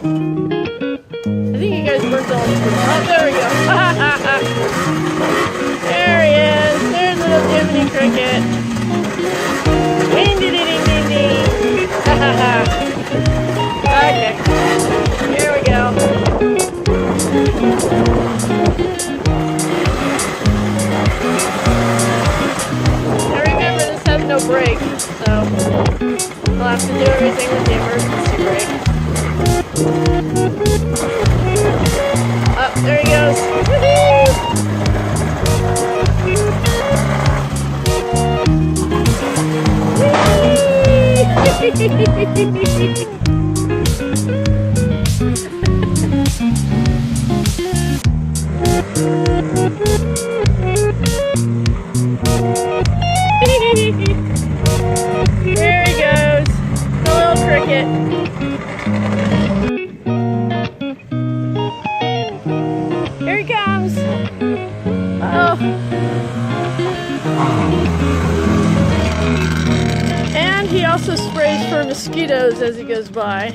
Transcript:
I think you guys burnt all the food. Oh, there we go. There he is. There's little Jiminy Cricket. Ding, ding, ding, ding, ding. Okay. Here we go. Now remember, this has no brake, so we'll have to do everything with the emergency brake. Oh, there he goes. Woohoo! There he goes, the little cricket. Here he comes. Oh. And he also sprays for mosquitoes as he goes by.